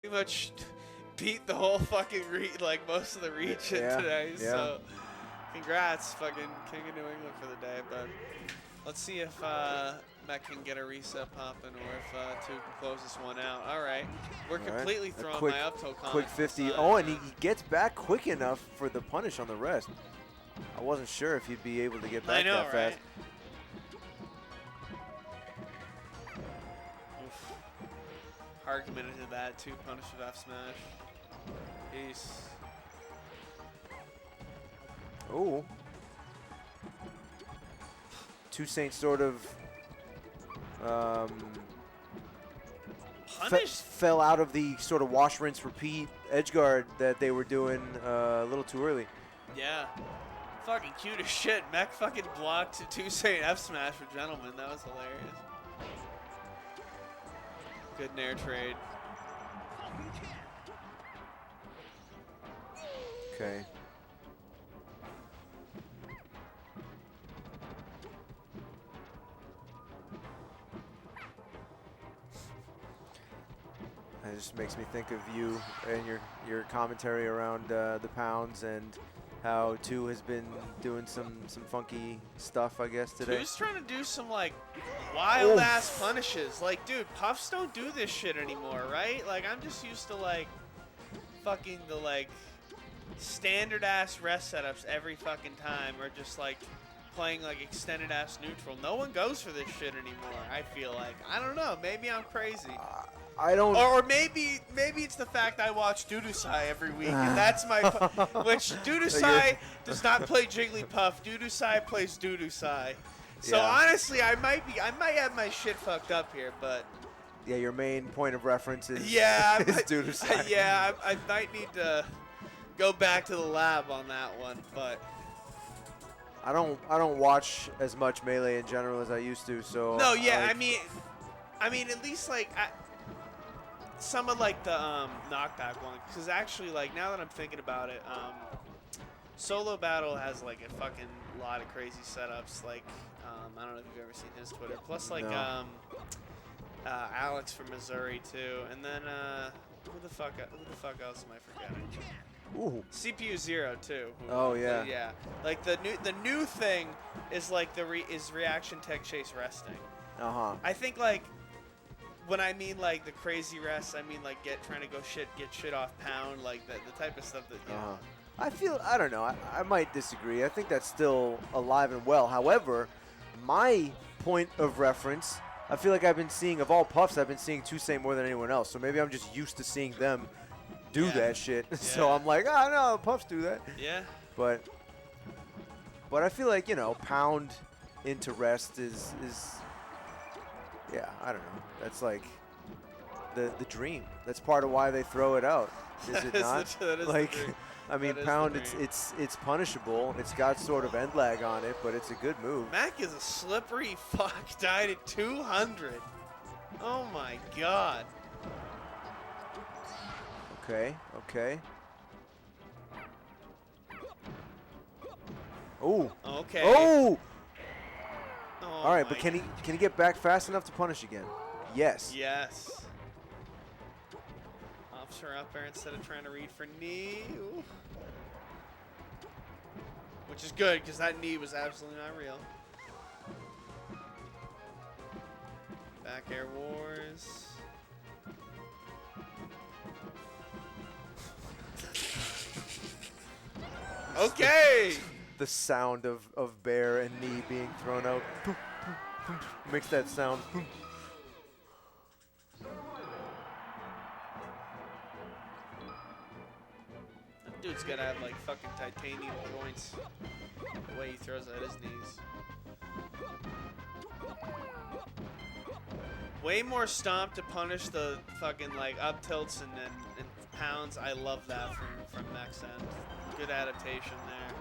pretty much beat the whole fucking like most of the region today. Yeah. So congrats, fucking King of New England for the day. But let's see if Mekk can get a reset popping or if 2 can close this one out. All right. We're completely throwing my up tilt combo. Quick 50. Oh, and he gets back quick enough for the punish on the rest. I wasn't sure if he'd be able to get back that fast. Oof. Hard committed to that. 2 punish with F smash. Peace. Oh. 2saint sort of fell out of the sort of wash, rinse, repeat edge guard that they were doing a little too early. Yeah. Fucking cute as shit. Mekk fucking blocked 2saint F smash for Gentleman. That was hilarious. Good nair trade. Okay. It just makes me think of you and your commentary around the pounds and how 2 has been doing some funky stuff, I guess, today. 2's trying to do some like wild ass punishes. Like, dude, puffs don't do this shit anymore, right? Like, I'm just used to like fucking the like standard ass rest setups every fucking time, or just like playing like extended ass neutral. No one goes for this shit anymore, I feel like. I don't know, maybe I'm crazy. I don't. Or maybe it's the fact I watch Dudusai every week, and that's my which Dudusai does not play Jigglypuff. Dudusai plays Dudusai. So honestly, I might have my shit fucked up here, but yeah, your main point of reference is Dudusai. Yeah, I might need to go back to the lab on that one, but I don't watch as much Melee in general as I used to. So no, yeah, I mean at least like some of like the knockback ones, because actually like now that I'm thinking about it, Solo Battle has like a fucking lot of crazy setups. Like I don't know if you've ever seen his Twitter. Plus like Alex from Missouri too, and then who the fuck else am I forgetting? Ooh. CPU Zero too. Oh yeah. Yeah. Like the new thing is like is reaction tech chase resting. I think like when I mean like the crazy rests, I mean like trying to get shit off pound, like the type of stuff that I don't know. I might disagree. I think that's still alive and well. However, my point of reference, I feel like I've been seeing, of all puffs, I've been seeing 2saint more than anyone else. So maybe I'm just used to seeing them do that shit. So I'm like, oh no, puffs do that. Yeah. But I feel like, pound into rest is yeah, I don't know. That's like the dream. That's part of why they throw it out. Is it not? That is like, the dream. I mean, pound. It's punishable. It's got sort of end lag on it, but it's a good move. Mekk is a slippery fuck. Died at 200. Oh my god. Okay. Okay. Oh. Okay. Oh. Oh all right, but can he get back fast enough to punish again? Yes. Yes. Pops her up there instead of trying to read for knee. Ooh. Which is good, because that knee was absolutely not real. Back air wars. Okay. The sound of bear and knee being thrown out. Makes that sound. That dude's gotta have like fucking titanium joints. The way he throws at his knees. Way more stomp to punish the fucking like up tilts and pounds. I love that from Mekk's end. Good adaptation there.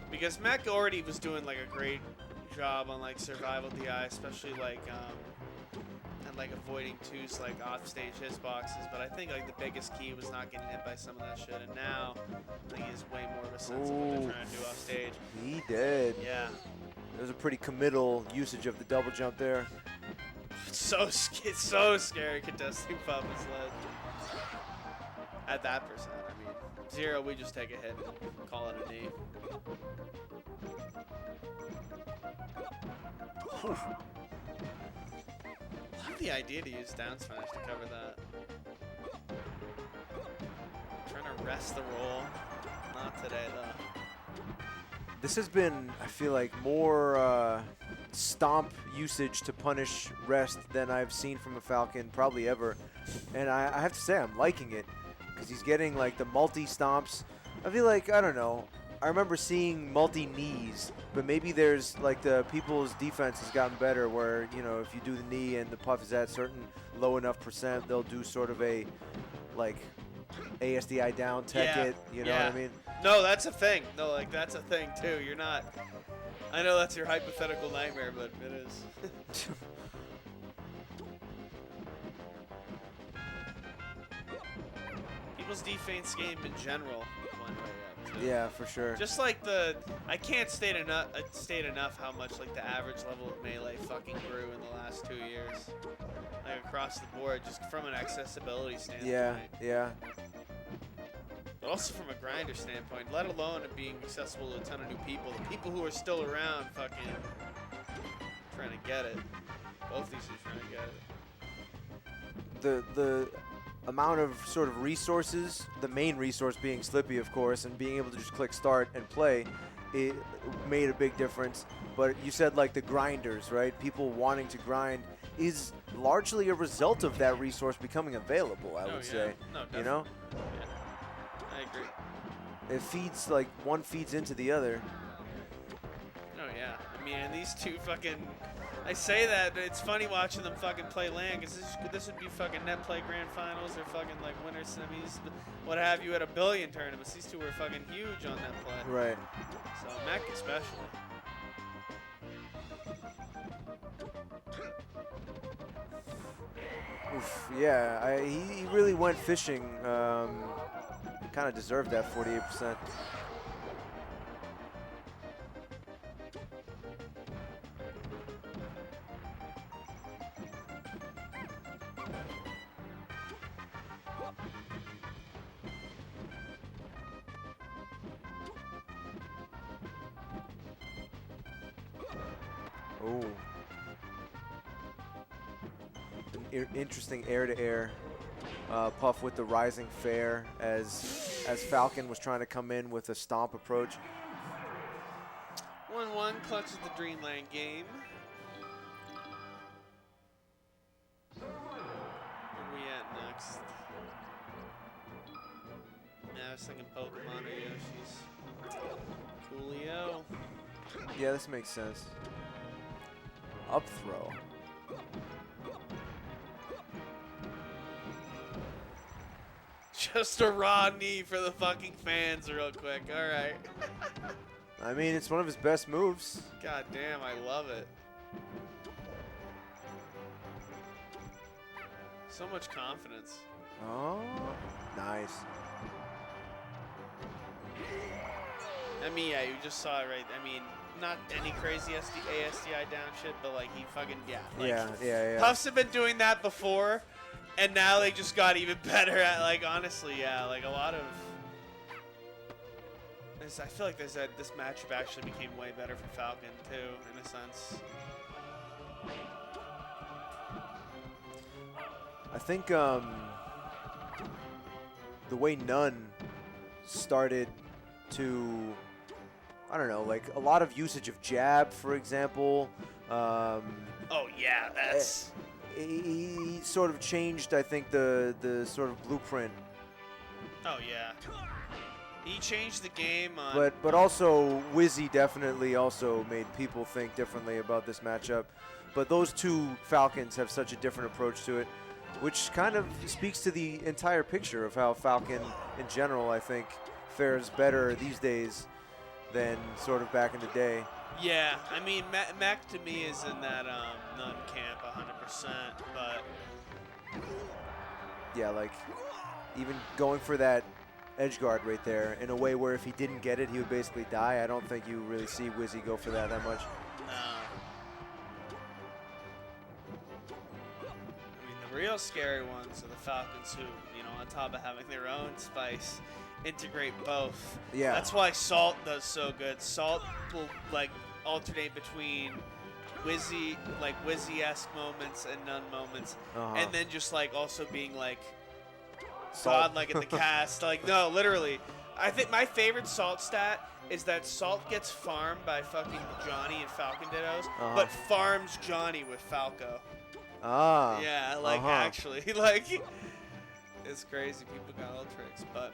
Because Mekk already was doing like a great job on like survival DI, especially like and like avoiding 2's like off stage hitboxes. But I think like the biggest key was not getting hit by some of that shit. And now I think he has way more of a sense of what they're trying to do off stage. He did. Yeah. It was a pretty committal usage of the double jump there. it's so scary contesting Puff is led. At that percent, I mean, 0, we just take a hit and call it a knee. Love the idea to use down smash to cover that. Trying to rest the roll. Not today, though. This has been, I feel like, more stomp usage to punish rest than I've seen from a Falcon probably ever. And I have to say, I'm liking it because he's getting like the multi-stomps. I feel like, I don't know, I remember seeing multi-knees, but maybe there's like the people's defense has gotten better where, you know, if you do the knee and the Puff is at certain low enough percent, they'll do sort of a like ASDI down tech it, you know what I mean? No, that's a thing. No, like that's a thing too. You're not. I know that's your hypothetical nightmare, but it is. People's defense game in general went way up too. Yeah, for sure. Just like I can't state enough how much like the average level of melee fucking grew in the last 2 years, like across the board, just from an accessibility standpoint. Yeah. But also from a grinder standpoint, let alone it being accessible to a ton of new people. The people who are still around fucking trying to get it. Both these are trying to get it. The amount of sort of resources, the main resource being Slippy, of course, and being able to just click start and play, it made a big difference. But you said like the grinders, right? People wanting to grind is largely a result of that resource becoming available, I would say. No, you know? Yeah. I agree. It feeds, like, one feeds into the other. Oh, yeah. I mean, and these two fucking... I say that, but it's funny watching them fucking play LAN, because this would be fucking net play grand finals or fucking, like, winter semis, what have you, at a billion tournaments. These two were fucking huge on net play. Right. So, Mekk especially. Oof, yeah, he really went fishing. Kind of deserved that 48%. Oh. An interesting air-to-air Puff with the rising fair as Falcon was trying to come in with a stomp approach. 1-1 clutches the Dreamland game. Where are we at next? I was thinking Pokemon or Yoshi's. Coolio. Yeah, this makes sense. Up throw. Just a raw knee for the fucking fans real quick. All right. I mean, it's one of his best moves. God damn, I love it. So much confidence. Oh, nice. I mean, yeah, you just saw it right. I mean, not any crazy ASDI down shit, but like he fucking, yeah. Like, yeah. Puffs have been doing that before, and now they just got even better at, like, honestly, yeah, like a lot of. I feel like this matchup actually became way better for Falcon too, in a sense. I think the way None started to, I don't know, like a lot of usage of jab, for example. Oh yeah, that's. He sort of changed, I think, the sort of blueprint. Oh yeah. He changed the game on. But also Wizzy definitely also made people think differently about this matchup. But those two Falcons have such a different approach to it, which kind of speaks to the entire picture of how Falcon in general, I think, fares better these days than sort of back in the day. Yeah, I mean, Mekk to me is in that None camp 100%, but. Yeah, like even going for that edge guard right there in a way where if he didn't get it, he would basically die. I don't think you really see Wizzy go for that much. real scary ones are the Falcons who, you know, on top of having their own spice, integrate both. Yeah. That's why Salt does so good. Salt will like alternate between Wizzy-esque moments and none moments, and then just like also being like God, like at the cast. Like, no, literally. I think my favorite Salt stat is that Salt gets farmed by fucking Johnny and Falcon Dittos, but farms Johnny with Falco. Ah. Yeah, like actually, like it's crazy. People got all tricks, but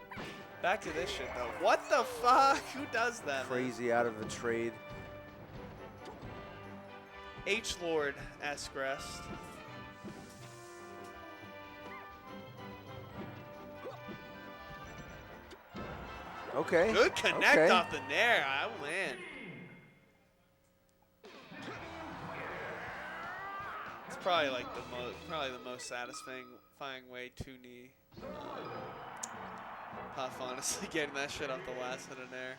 back to this shit though. What the fuck? Who does that? Crazy man? Out of the trade. H Lord Escrest. Okay. Good connect off the nair. I win. It's probably like the most satisfying way to knee Puff, honestly, getting that shit off the last hit of nair.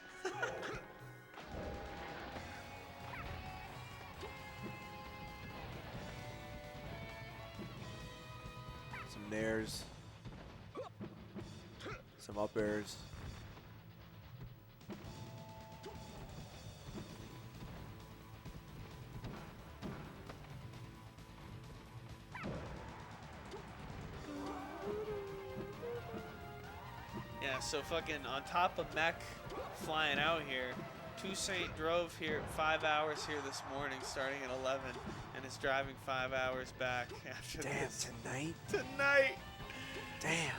Some nairs. Some up airs. Yeah, so fucking on top of Mekk flying out here, 2saint drove here 5 hours here this morning starting at 11 and is driving 5 hours back after this. Tonight? Tonight! Damn.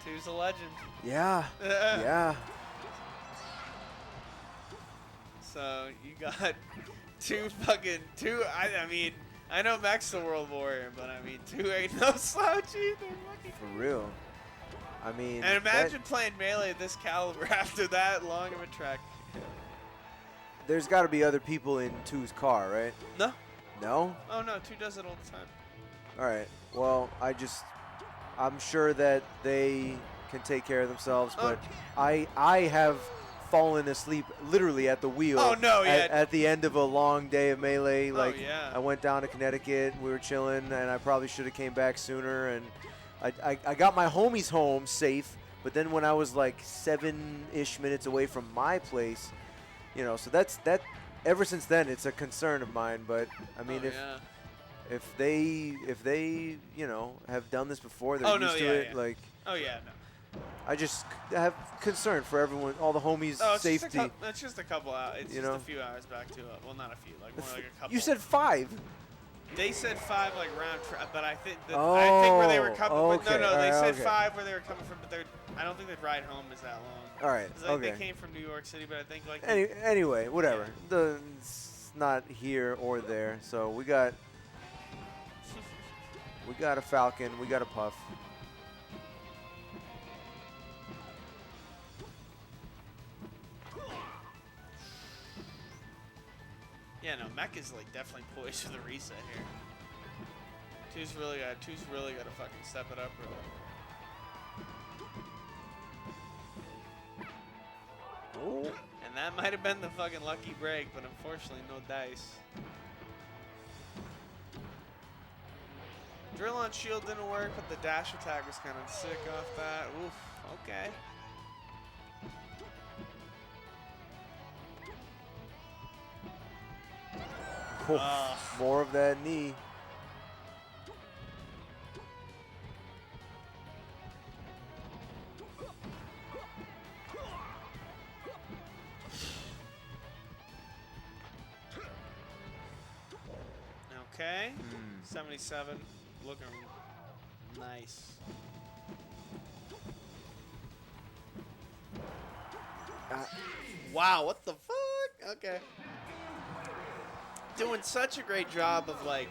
2's a legend. Yeah. Yeah. So you got two. I mean, I know Mekk's the world warrior, but I mean, 2 ain't no slouch either. For real. I mean, and imagine playing Melee at this caliber after that long of a trek. There's got to be other people in 2's car, right? No. No? Oh, no. 2 does it all the time. All right. Well, I'm sure that they can take care of themselves, but I have fallen asleep literally at the wheel. Oh, no, yeah. At the end of a long day of Melee. Oh, Like, yeah. I went down to Connecticut. We were chilling, and I probably should have came back sooner. And I got my homies home safe, but then when I was like 7-ish minutes away from my place, you know, so that ever since then it's a concern of mine. But I mean, if they you know have done this before, they're used to it. Like, oh yeah, no. I just have concern for everyone, all the homies' safety. It's just a couple hours. It's just a few hours back to well, not a few, like more like a couple. You said 5. They said 5 like round trip, but I think I think where they were coming. Okay. No, they said 5 where they were coming from, but I don't think the ride home is that long. All right. Like they came from New York City, but I think like. Anyway, whatever. It's not here or there. So we got a Falcon. We got a Puff. Yeah, no, Mekk is like definitely poised for the reset here. 2's really got to fucking step it up really. Oh. And that might have been the fucking lucky break, but unfortunately no dice. Drill on shield didn't work, but the dash attack was kind of sick off that. Oof, okay. More of that knee. Okay. 77. Looking nice. Wow, what the fuck? Okay. Doing such a great job of like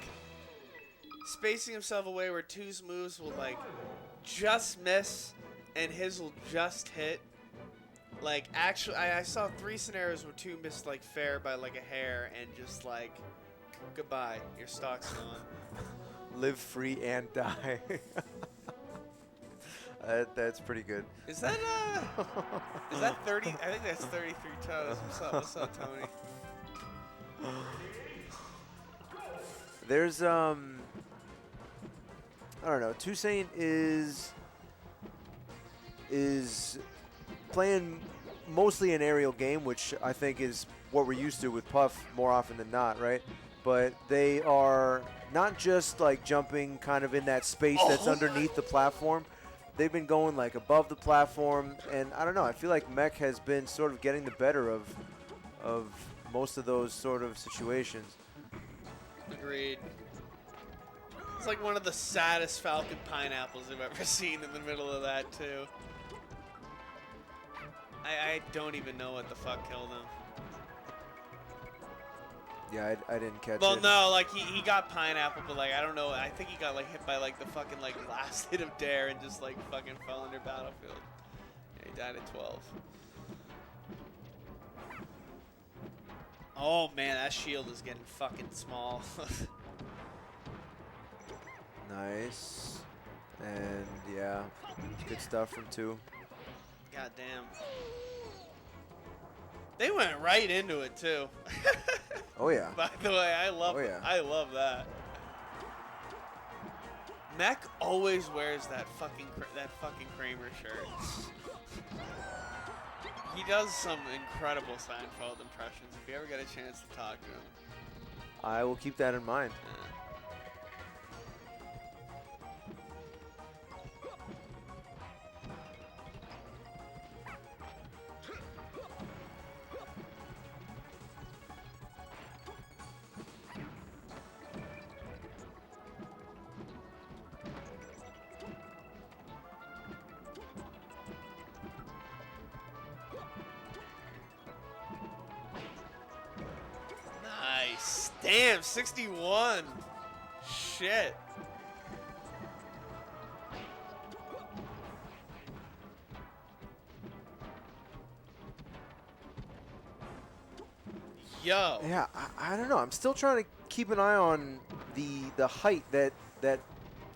spacing himself away where 2's moves will like just miss and his will just hit. Like actually, I saw 3 scenarios where 2 missed like fair by like a hair and just like goodbye, your stock's gone. Live free and die. That's pretty good. Is that 30? I think that's 33 toes. What's up, Tony? There's I don't know. 2saint is playing mostly an aerial game, which I think is what we're used to with Puff more often than not, right? But they are not just like jumping kind of in that space that's underneath the platform. They've been going like above the platform, and I don't know. I feel like Mekk has been sort of getting the better of most of those sort of situations. Agreed. It's like one of the saddest Falcon pineapples I've ever seen in the middle of that, too. I don't even know what the fuck killed him. Yeah, I didn't catch it. Well, no, like, he got pineapple, but, like, I don't know. I think he got, like, hit by, like, the fucking, like, last hit of Dare and just, like, fucking fell under battlefield. Yeah, he died at 12. Oh, man, that shield is getting fucking small. Nice. And, yeah, good stuff from 2. God damn. They went right into it, too. Oh, yeah. By the way, I love I love that. Mekk always wears that fucking Kramer shirt. He does some incredible Seinfeld impressions. If you ever get a chance to talk to him, I will keep that in mind. yeah. Nice. Damn, 61. Shit. Yo. Yeah, I don't know. I'm still trying to keep an eye on the height that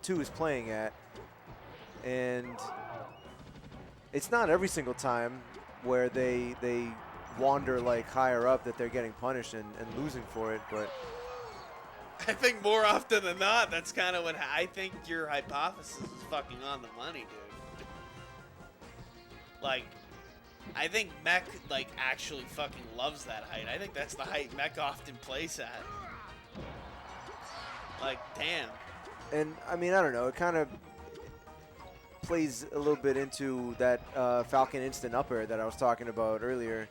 2 is playing at, and it's not every single time where they wander like higher up that they're getting punished and losing for it, but I think more often than not, that's kind of what I think your hypothesis is fucking on the money, dude. Like, I think Mekk, like, actually fucking loves that height. I think that's the height Mekk often plays at. Like, damn. and I mean, I don't know, it kind of plays a little bit into that Falcon instant up air that I was talking about earlier.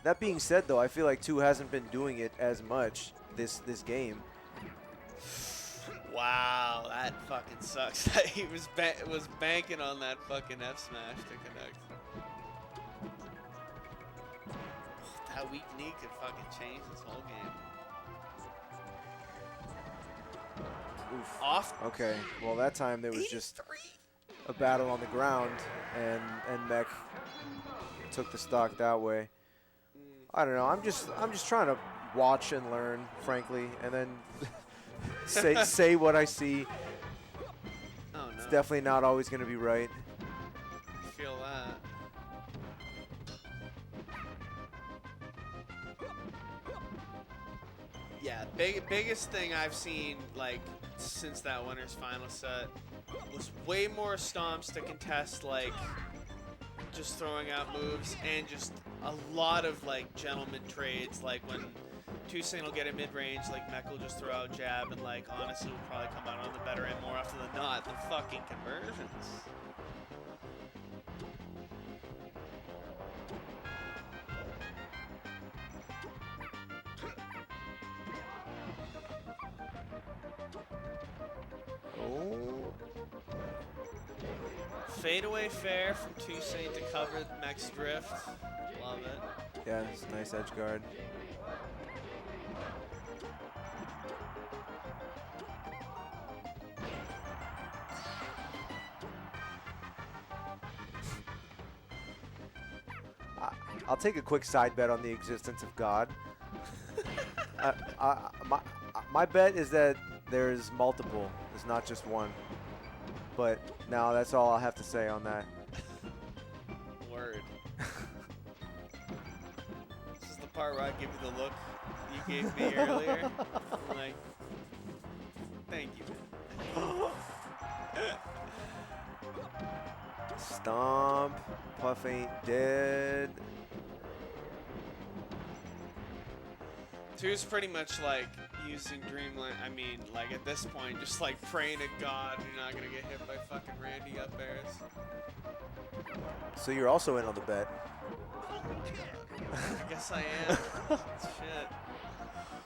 That being said, though, I feel like 2 hasn't been doing it as much this game. Wow, that fucking sucks. He was banking on that fucking F smash to connect. That weak knee could fucking change this whole game. Oof. Off. Okay, well that time there was just 83. a battle on the ground, and Mekk took the stock that way. I don't know. I'm just trying to watch and learn, frankly, and then say what I see. Oh no. It's definitely not always going to be right. I feel that. Yeah, biggest thing I've seen, like, since that winner's final set was way more stomps to contest, like, just throwing out moves, and just a lot of, like, gentleman trades, like when 2saint will get a mid-range, like Mekk will just throw out jab, and, like, honestly will probably come out on the better end more often than not. The fucking conversions. Oh. Fadeaway fair from 2saint to cover Mekk's drift. Love it. Yeah, it's a nice edge guard. I'll take a quick side bet on the existence of God. My bet is that there's multiple. There's not just one. But now that's all I'll have to say on that. Word. This is the part where I give you the look you gave me earlier. Like, Stomp. Puff ain't dead. 2's pretty much like using Dreamland. I mean, like at this point, just like praying to God you're not gonna get hit by fucking Randy up airs. So you're also in on the bet. I guess I am. Shit.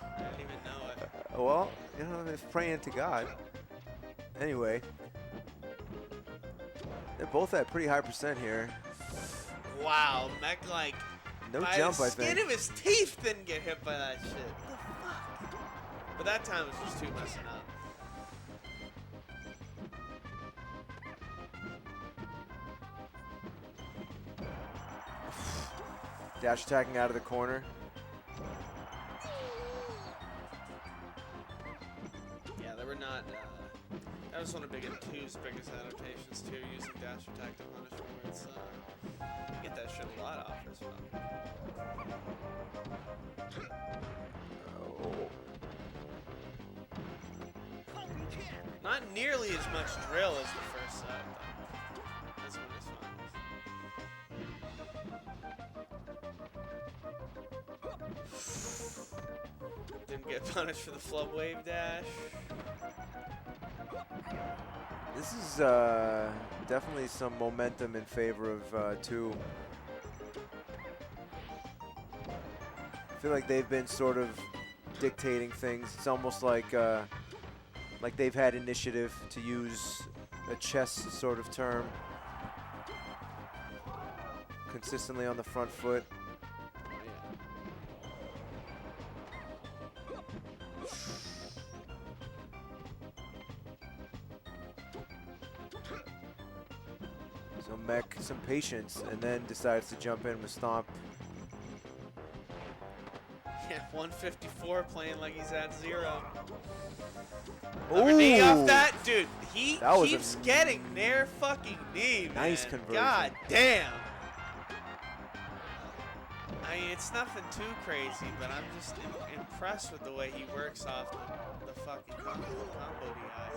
I didn't even know it. Well, you know, it's praying to God. Anyway, they're both at pretty high percent here. Wow, Mekk like No by jump, the I skin think. of his teeth didn't get hit by that shit. The fuck? But that time was just 2 messing up. Dash attacking out of the corner. Yeah, they were not. That was one of Big and 2's biggest adaptations too, using dash attack to punish where it's. You get that shit a lot off as well. Not nearly as much drill as the first set, though. That's when it's fun. Didn't get punished for the flub wave dash. This is definitely some momentum in favor of 2. I feel like they've been sort of dictating things. It's almost like they've had initiative, to use a chess sort of term. Consistently on the front foot. So Mekk, some patience, and then decides to jump in with Stomp. Yeah, 154 playing like he's at 0. Upper knee off that? Dude, he keeps getting their fucking knee, man. Nice conversion. God damn. I mean, it's nothing too crazy, but I'm just impressed with the way he works off the fucking combo DI.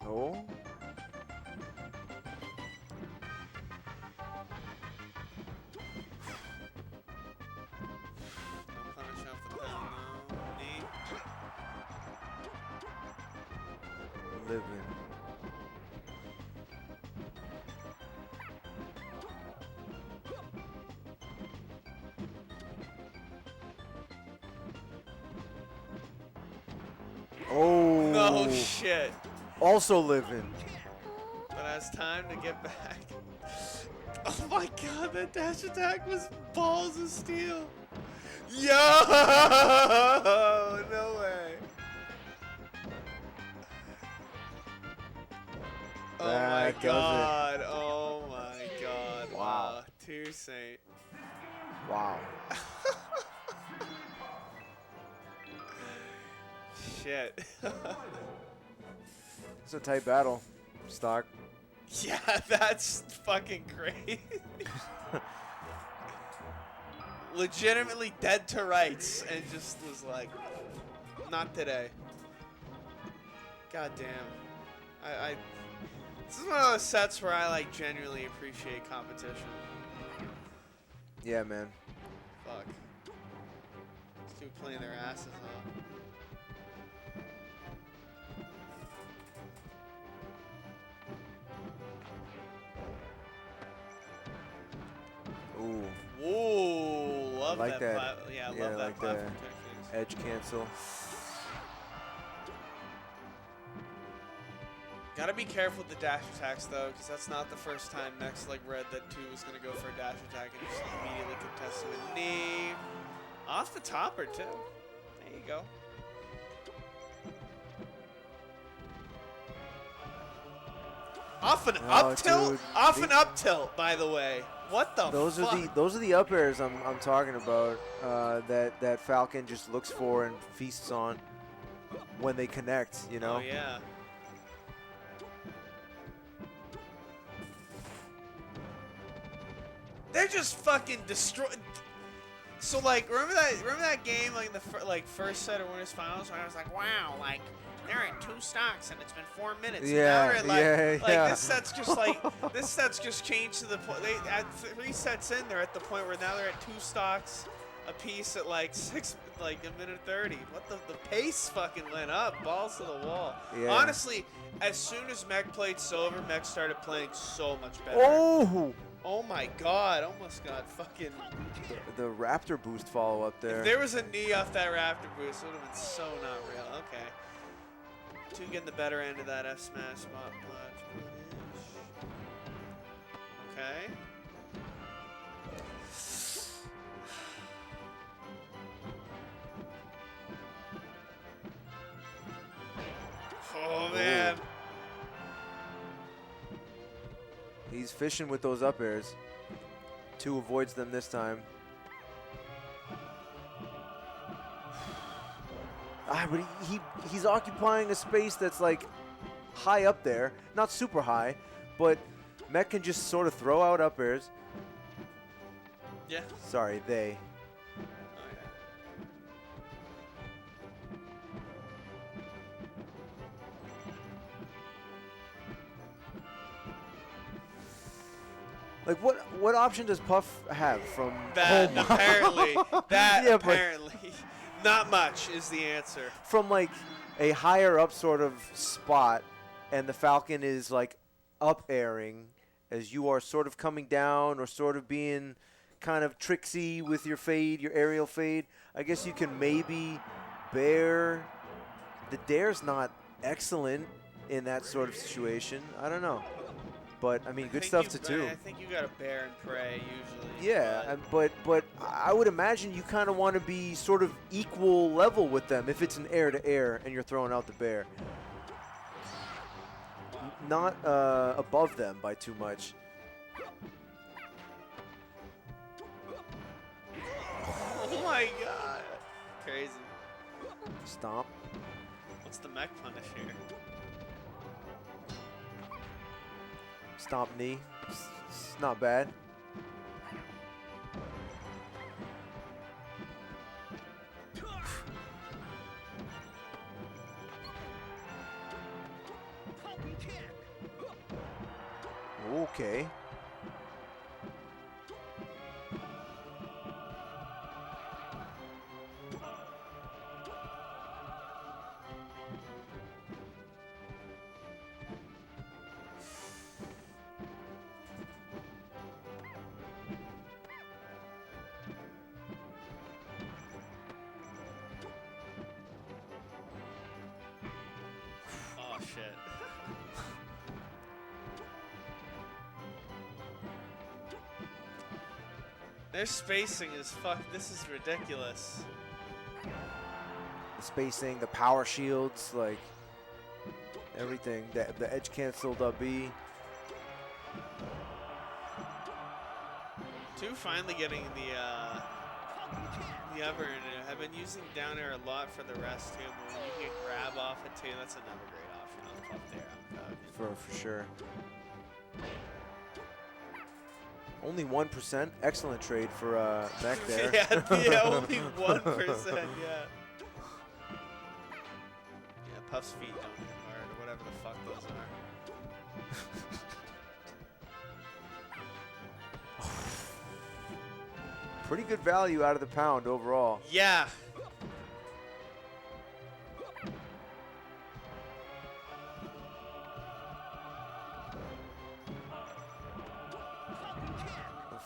Oh. No punish off the pedal, no. Knee. Living. Oh. No shit. Also living. But has time to get back. Oh my god, that dash attack was balls of steel. Yo! No way. Oh my god. Oh my god. Wow. 2saint. Wow. Shit. It's a tight battle. Stock. Yeah, that's fucking great. Legitimately dead to rights and just was like, not today. God damn. This is one of those sets where I like genuinely appreciate competition. Yeah, man. Fuck. These two playing their asses off. Ooh. Ooh, love like that. Yeah, Yeah, love that like platform the techniques. edge cancel. Gotta be careful with the dash attacks though, because that's not the first time Mekk's like read that 2 was gonna go for a dash attack and just immediately contest with a knee. Off the topper too. There you go. Off an up tilt? Dude, Off an up tilt, by the way. What the fuck? Those are the up airs I'm talking about. That Falcon just looks for and feasts on when they connect. You know. Oh yeah. They're just fucking destroyed. So like, remember that game, like the first set of winners finals, when I was like, wow, like they're at 2 stocks and it's been 4 minutes. Yeah, and now they're at, yeah. this set's just changed to the point. They at 3 sets in, they're at the point where now they're at 2 stocks a piece at like a minute 30. What the pace fucking went up, balls to the wall. Yeah. Honestly, as soon as Mekk played silver, Mekk started playing so much better. Oh my god, almost got fucking... The Raptor boost follow up there. If there was a knee off that Raptor boost, it would have been so not real. Okay. 2 getting the better end of that F smash spot. Okay. Oh man. He's fishing with those up airs. 2 avoids them this time. But he's occupying a space that's like high up there, not super high, but Mekk can just sort of throw out up airs. Yeah. Sorry, they. Like what option does Puff have from that? oh Apparently, that yeah, apparently, not much is the answer. From like a higher up sort of spot, and the Falcon is like up airing as you are sort of coming down or sort of being kind of tricksy with your fade, your aerial fade. I guess you can maybe bear. The dare's not excellent in that sort of situation. I don't know. But, I mean, good stuff to do. I think you got to bear and pray usually. Yeah, but I would imagine you kind of want to be sort of equal level with them if it's an air-to-air and you're throwing out the bear. Not above them by too much. Oh my god. Crazy. Stomp. What's the Mekk punish here? Stomp knee. It's not bad. Okay. Oh shit. Their spacing is This is ridiculous. The spacing, the power shields, like everything. The edge canceled up B. 2 finally getting the upper end. I've been using down air a lot for the rest too, but when you can grab off it too, that's another great option on the up there. For sure. Only 1%. Excellent trade for Mekk there. yeah, only 1%. Yeah. Yeah, Puff's feet don't get hard or whatever the fuck those are. Pretty good value out of the pound overall. Yeah.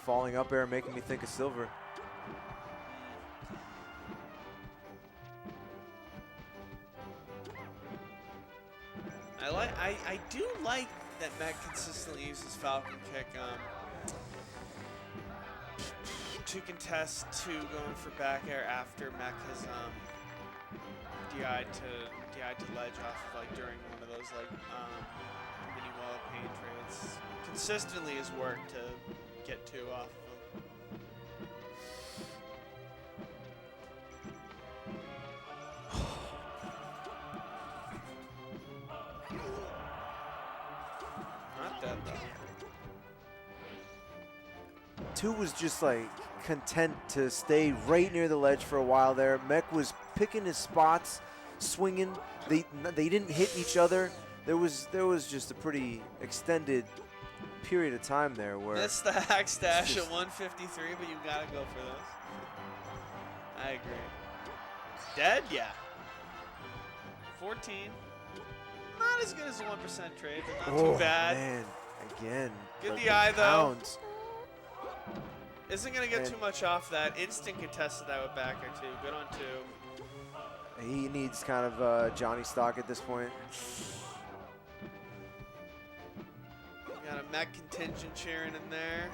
Falling up air making me think of silver. I do like that Mekk consistently uses Falcon kick to contest 2 going for back air after Mekk has DI'd to ledge off of, like during one of those like mini wall of pain trades. Consistently has worked to get 2 off of him. Not dead though. 2 was just like content to stay right near the ledge for a while there. Mekk was picking his spots, swinging. They didn't hit each other. There was just a pretty extended period of time there where missed the hack stash at 153, but you gotta go for this. I agree. Dead? Yeah. 14. Not as good as the 1% trade, but not too bad. Man, again. Good like DI though. pounds. Isn't gonna get too much off that. Instant contested that with backer too. Good on 2. He needs kind of Johnny stock at this point. Got a Mekk contingent cheering in there.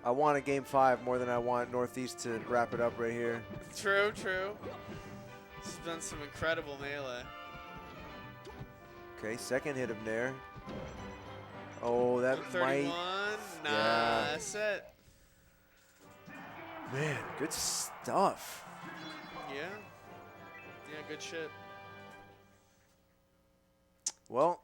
I want a game 5 more than I want Northeast to wrap it up right here. True, true. This has been some incredible melee. Okay, second hit of Nair. Oh, that 31. might. Nah, Yeah. that's it. Man, good stuff. Yeah. Yeah, good shit. Well,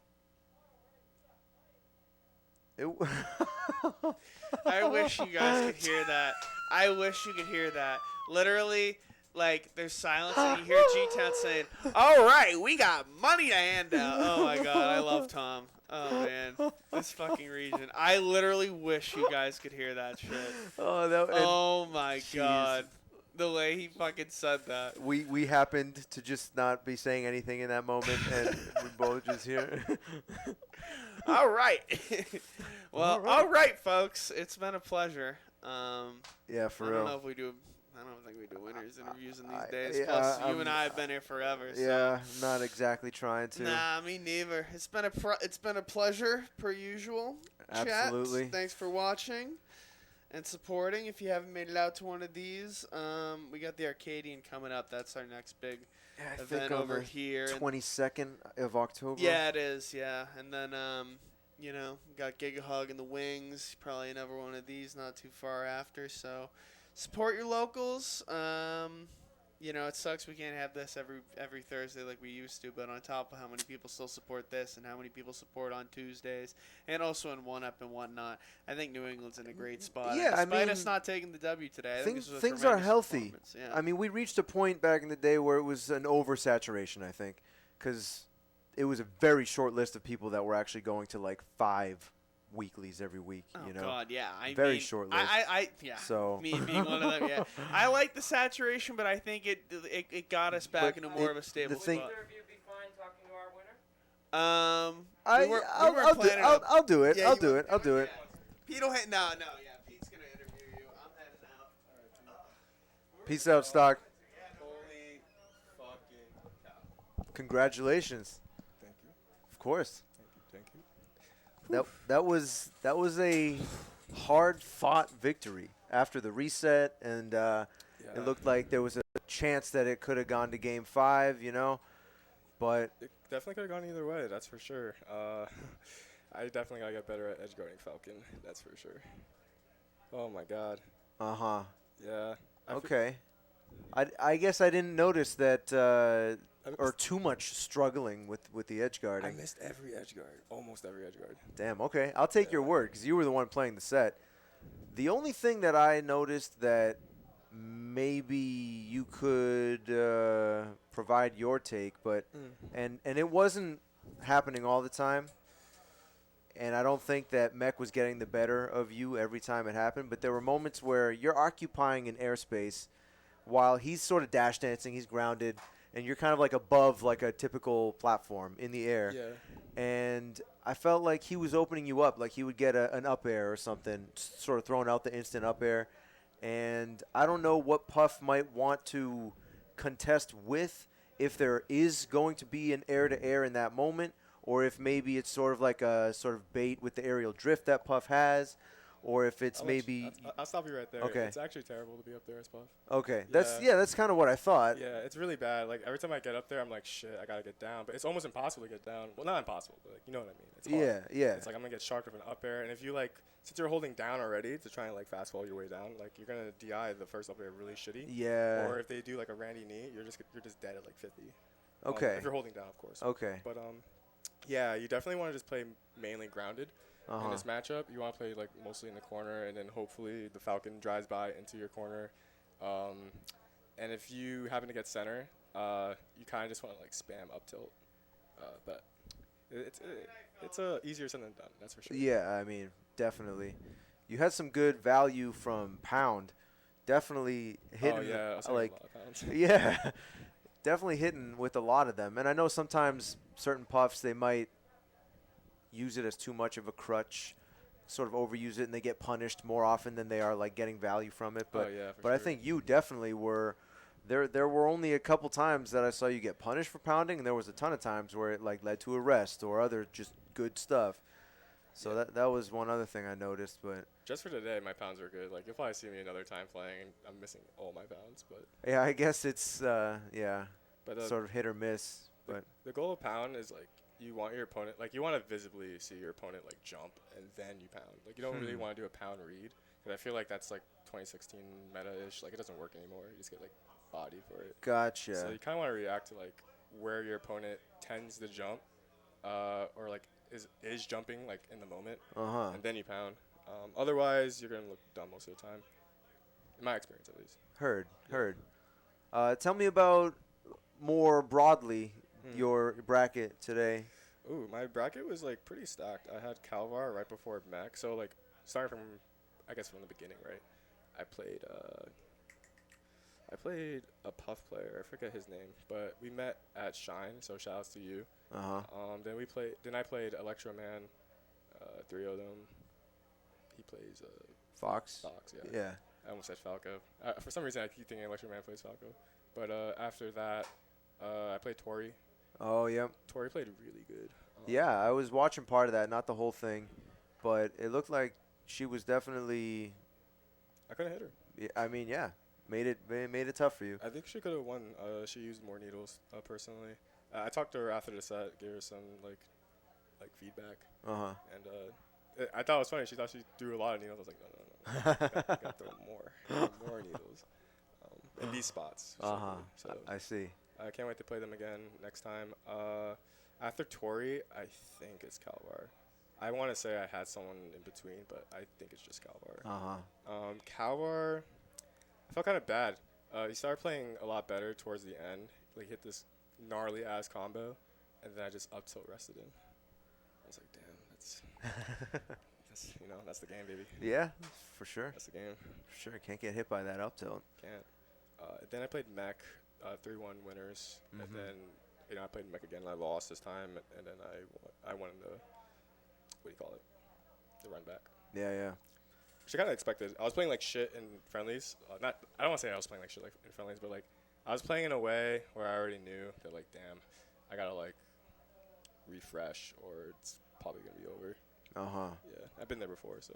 I wish you guys could hear that. I wish you could hear that. Literally, like, there's silence and you hear G-Town saying, all right, we got money to hand out. Oh, my God. I love Tom. Oh, man. This fucking region. I literally wish you guys could hear that shit. Oh, my God. The way he fucking said that. We happened to just not be saying anything in that moment, and we both just here. All right. Well, all right, folks. It's been a pleasure. Yeah, for I real. don't know if we do. I don't think we do winners interviews in these days. yeah, Plus, you and I have been here forever. So. Yeah, I'm not exactly trying to. Nah, me neither. It's been a pleasure per usual. Absolutely. Chat. Thanks for watching and supporting. If you haven't made it out to one of these, we got the Arcadian coming up. That's our next big event over here. 22nd of October. Yeah, it is. Yeah, and then you know, got Gigahug in the wings. Probably another one of these not too far after. So support your locals. You know, it sucks we can't have this every Thursday like we used to, but on top of how many people still support this and how many people support on Tuesdays and also in 1UP and whatnot, I think New England's in a great spot. Yeah, and despite I mean, us not taking the W today, I think this was a things are tremendous healthy. performance. Yeah. I mean, we reached a point back in the day where it was an oversaturation, I think, because it was a very short list of people that were actually going to like 5 weeklies every week. Oh, you know, God, yeah. I very mean, short list. Yeah. So Me being one of them, yeah. I like the saturation, but I think it got us back into more of a stable spot. Would either of you be fine talking to our winner? I'll do it. Yeah, I'll you do will. it. I'll do it. Pete will hit. No, yeah. Pete's gonna interview you. I'm heading out. All right, Peace out, stock. holy fucking cow. Congratulations. Thank you. Of course. Thank you. That was a hard fought victory after the reset, and it looked like there was a chance that it could have gone to game 5, you know, but It definitely could have gone either way, that's for sure. I definitely got to get better at edge guarding Falcon, that's for sure. Oh, my God. Yeah. Okay. I guess I didn't notice that or too much struggling with the edge I guarding. missed every edge guard, almost every edge guard. Damn, okay. I'll take your word because you were the one playing the set. The only thing that I noticed that maybe you could provide your take, but and it wasn't happening all the time, and I don't think that Mekk was getting the better of you every time it happened, but there were moments where you're occupying an airspace while he's sort of dash dancing, he's grounded, and you're kind of like above like a typical platform in the air. Yeah. And I felt like he was opening you up, like he would get an up air or something, sort of throwing out the instant up air. And I don't know what Puff might want to contest with, if there is going to be an air-to-air in that moment, or if maybe it's sort of like a sort of bait with the aerial drift that Puff has, or if it's I'll stop you right there. Okay. It's actually terrible to be up there as Puff. Okay. Yeah. That's kind of what I thought. Yeah, it's really bad. Like, every time I get up there, I'm like, shit, I got to get down. But it's almost impossible to get down. Well, not impossible, but, like, you know what I mean. It's hard. Yeah. It's like I'm going to get sharked with an up air. And if you, like, since you're holding down already to try and, like, fast fall your way down, like, you're going to DI the first up air really shitty. Yeah. Or if they do, like, a Randy knee, you're just dead at, like, 50. Okay. If you're holding down, of course. Okay. But, yeah, you definitely want to just play mainly grounded. In this matchup, you want to play like mostly in the corner, and then hopefully the Falcon drives by into your corner. And if you happen to get center, you kind of just want to like spam up tilt. But it's easier said than done, that's for sure. Yeah, I mean, definitely. You had some good value from Pound. Definitely hitting. Oh, yeah, I was like, a lot of pounds. Yeah, definitely hitting with a lot of them. And I know sometimes certain puffs, they might use it as too much of a crutch, sort of overuse it, and they get punished more often than they are like getting value from it. But for sure. I think you definitely were. There were only a couple times that I saw you get punished for pounding, and there was a ton of times where it like led to arrest or other just good stuff. So that was one other thing I noticed. But just for today, my pounds were good. Like, you'll probably see me another time playing, I'm missing all my pounds. But yeah, I guess it's sort of hit or miss. But the goal of pound is like you want your opponent, like you want to visibly see your opponent like jump and then you pound. Like, you don't really want to do a pound read, because I feel like that's like 2016 meta-ish. Like, it doesn't work anymore. You just get like body for it. Gotcha. So you kind of want to react to like where your opponent tends to jump, or like is jumping like in the moment, and then you pound. Otherwise, you're gonna look dumb most of the time, in my experience at least. Heard. Tell me about more broadly your bracket today. Ooh, my bracket was like pretty stacked. I had Calvar right before Mekk, so like starting from, I guess from the beginning, right? I played a Puff player. I forget his name, but we met at Shine, so shout outs to you. Then I played Electro Man, 3 of them. He plays Fox. Yeah. I almost said Falco. For some reason, I keep thinking Electro Man plays Falco. But after that, I played Tori. Oh, yep. Tori played really good. Yeah, I was watching part of that, not the whole thing, but it looked like she was definitely. I couldn't hit her. Yeah, I mean, yeah, made it tough for you. I think she could have won. She used more needles, personally. I talked to her after the set, gave her some like feedback. And I thought it was funny. She thought she threw a lot of needles. I was like, no. I got to throw more needles. In these spots. So I see. I can't wait to play them again next time. After Tori, I think it's Calvar. I want to say I had someone in between, but I think it's just Calvar. Calvar, I felt kind of bad. He started playing a lot better towards the end. Like, hit this gnarly ass combo, and then I just up tilt rested him. I was like, damn, that's the game, baby. Yeah, for sure. That's the game. For sure, can't get hit by that up tilt. Can't. Then I played Mekk, 3-1 winners, and then I played Mekk again, and I lost this time, and then I won in the, what do you call it, the run back. Yeah. Which I kind of expected. I was playing like shit in friendlies. I don't want to say I was playing like shit like in friendlies, but like I was playing in a way where I already knew that like, damn, I gotta like refresh or it's probably gonna be over. Yeah, I've been there before, so.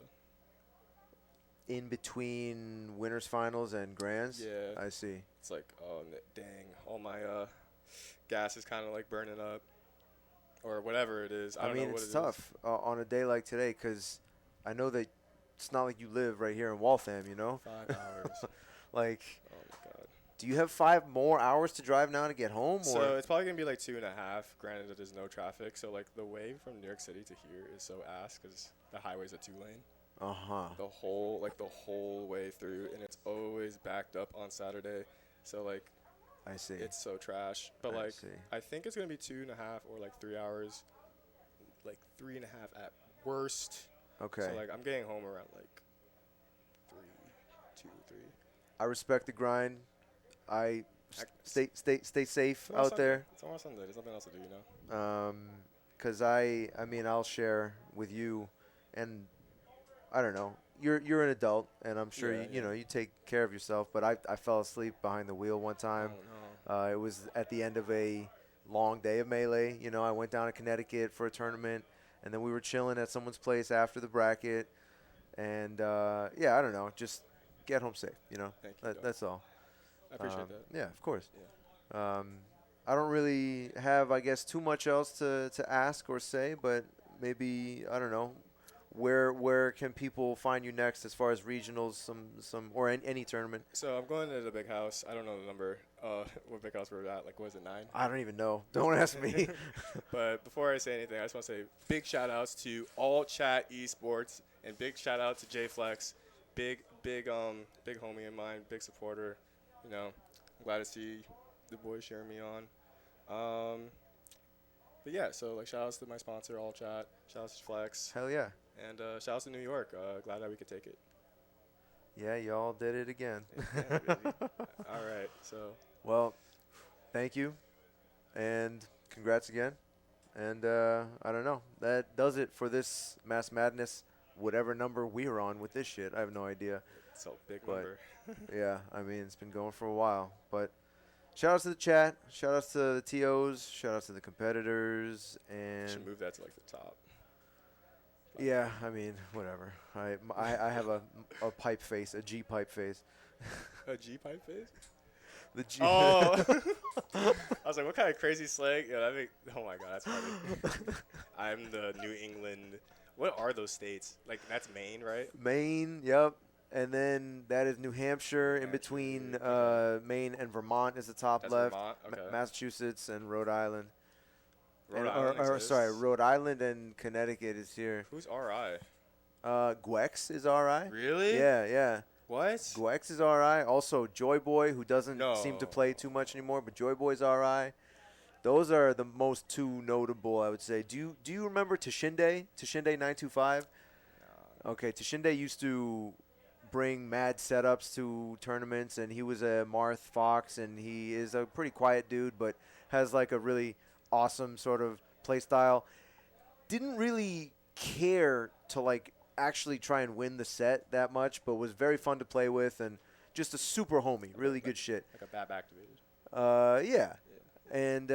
In between winners finals and grands. Yeah. I see. It's like, oh dang, all my gas is kind of like burning up, or whatever it is. I mean, it's tough on a day like today, because I know that it's not like you live right here in Waltham, 5 hours. Like, oh my god. Do you have 5 more hours to drive now to get home? So it's probably gonna be like 2.5. Granted that there's no traffic. So like the way from New York City to here is so ass because the highway's a 2-lane. The whole way through, and it's always backed up on Saturday. So like, I see. It's so trash. But I think it's gonna be 2.5 or like 3 hours, like 3.5 at worst. Okay. So like I'm getting home around like 2, 3. I respect the grind. I stay safe out there. It's almost Sunday. There's nothing else to do, Because I'll share with you, and I don't know. You're an adult, and I'm sure you take care of yourself. But I fell asleep behind the wheel one time. Oh, no. It was at the end of a long day of Melee. I went down to Connecticut for a tournament, and then we were chilling at someone's place after the bracket. And I don't know. Just get home safe. Thank you, That's all. I appreciate that. Yeah, of course. Yeah. I don't really have, I guess, too much else to ask or say, but maybe, I don't know, where can people find you next as far as regionals, some or any tournament? So I'm going to the big house. I don't know the number. What big house we're at? Like, was it 9? I don't even know. Don't ask me. But before I say anything, I just want to say big shout outs to all chat esports and big shout out to JFlex, big homie of mine, big supporter. You know, I'm glad to see the boys cheering me on. But yeah, so like shout outs to my sponsor, All Chat. Shout outs to Flex. Hell yeah. And shout outs to New York. Glad that we could take it. Yeah, y'all did it again. Yeah, baby. All right, so. Well, thank you, and congrats again. And I don't know. That does it for this Mass Madness, whatever number we're on with this shit. I have no idea. It's a big But number. yeah, I mean, it's been going for a while. But shout outs to the chat. Shout outs to the TOs. Shout outs to the competitors. And Should move that to like the top. yeah, I mean, whatever. I have a pipe face, a G pipe face. A G pipe face? The G. Oh. I was like, what kind of crazy slang? Yeah, oh my god, that's funny. I'm the New England. What are those states? Like, that's Maine, right? Maine, yep. And then that is New Hampshire. In Hampshire, between okay. Maine and Vermont is the top That's left. Vermont? Okay. Massachusetts and Rhode Island. Rhode And- Island or exists? sorry, Rhode Island and Connecticut is here. Who's RI? Gwex is RI. Really? Yeah. What? Gwex is RI. Also, Joy Boy, who doesn't seem to No. play too much anymore, but Joy Boy's RI. Those are the most two notable, I would say. Do you remember Tashinde? Tashinde 925? No. Okay, Tashinde used to bring mad setups to tournaments, and he was a Marth Fox, and he is a pretty quiet dude, but has like a really awesome sort of play style. Didn't really care to like actually try and win the set that much, but was very fun to play with, and just a super homie, really good shit. Like a BAP activated. Yeah. And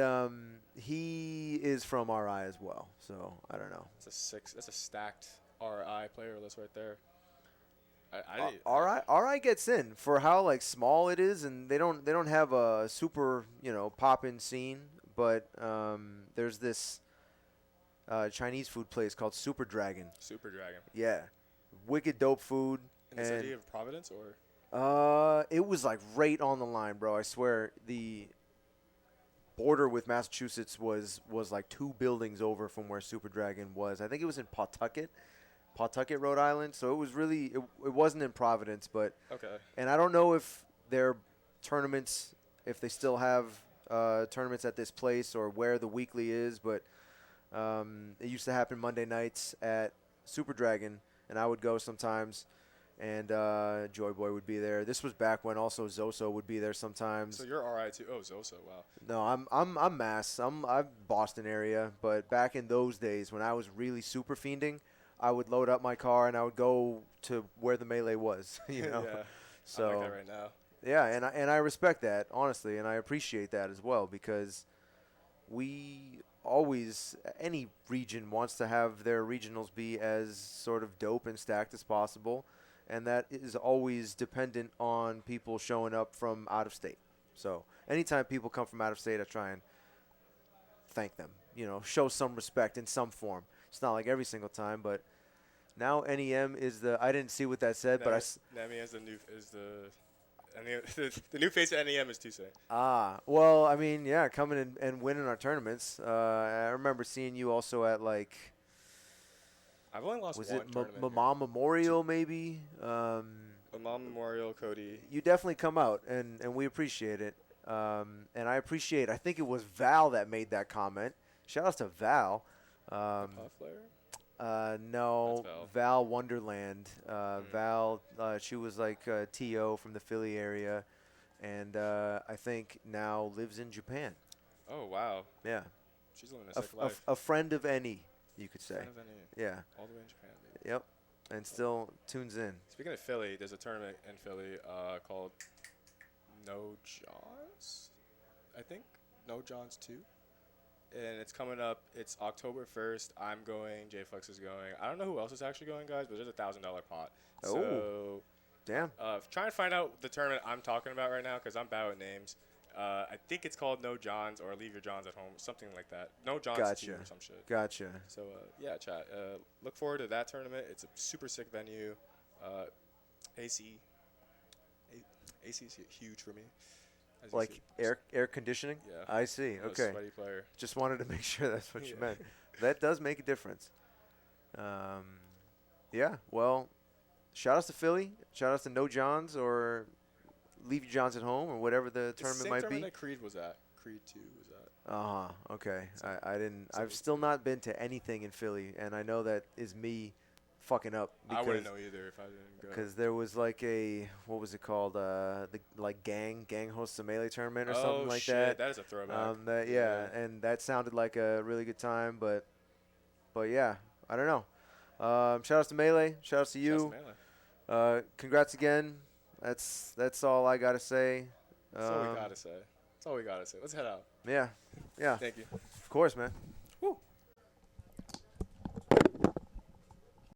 he is from RI as well, so I don't know. That's a stacked RI player list right there. RI gets in for how like small it is, and they don't have a super pop-in scene, but there's this Chinese food place called Super Dragon. Super Dragon. Yeah, wicked dope food. In the city of Providence, or? It was like right on the line, bro. I swear the border with Massachusetts was like 2 buildings over from where Super Dragon was. I think it was in Pawtucket, Rhode Island. So it was really it wasn't in Providence, but Okay. and I don't know if their tournaments, if they still have tournaments at this place or where the weekly is, but it used to happen Monday nights at Super Dragon, and I would go sometimes. And Joy Boy would be there. This was back when also Zoso would be there sometimes. So you're RI too. Oh, Zoso. Wow. No, I'm Mass. I'm Boston area. But back in those days when I was really super fiending, I would load up my car and I would go to where the melee was. Yeah. So I'm like that right now. yeah, and I respect that honestly, and I appreciate that as well, because we always, any region wants to have their regionals be as sort of dope and stacked as possible. And that is always dependent on people showing up from out of state. So anytime people come from out of state, I try and thank them, show some respect in some form. It's not like every single time, but now NEM is I didn't see what that said, but NEM is the new face of NEM is 2saint. Well, I mean, yeah, coming and winning our tournaments. I remember seeing you also at like, I've only lost was one it tournament. Mama Memorial maybe? Mama Memorial, Cody. You definitely come out, and we appreciate it. And I think it was Val that made that comment. Shout out to Val. Puff player? No, That's Val Wonderland. Val, she was like a TO from the Philly area, and I think now lives in Japan. Oh, wow. Yeah. She's living a sick life. A friend of any, you could say. Friend of NEM. Yeah. All the way in Japan, baby. Yep. And still tunes in. Speaking of Philly, there's a tournament in Philly called No Johns, I think. No Johns 2. And it's coming up. It's October 1st. I'm going. JFlex is going. I don't know who else is actually going, guys, but there's a $1,000 pot. So, Damn. trying to find out the tournament I'm talking about right now, because I'm bad with names. I think it's called No Johns or Leave Your Johns at Home, something like that. No Johns Gotcha. 2 or some shit. Gotcha. So, yeah, chat. Look forward to that tournament. It's a super sick venue. AC is huge for me. Like air conditioning? Yeah. I see. I'm Okay. a sweaty player. Just wanted to make sure that's what you Yeah. meant. That does make a difference. Yeah. Well, shout outs to Philly. Shout outs to No Johns or Leave Your Johns at Home or whatever the tournament might be. That Creed was at. Creed 2 was at. Okay. So- I didn't. I've still not been to anything in Philly, and I know that is me fucking up I wouldn't because know either if I didn't go. because there was like a what was it called? The like gang hosts a melee tournament or something like shit, that. that is a throwback. Yeah, and that sounded like a really good time, but yeah, I don't know. Shout outs to Melee. Shout outs to you. Shouts to Melee. Congrats again. That's all I gotta say. That's all we gotta say. That's all we gotta say. Let's head out. Yeah. Thank you. Of course, man.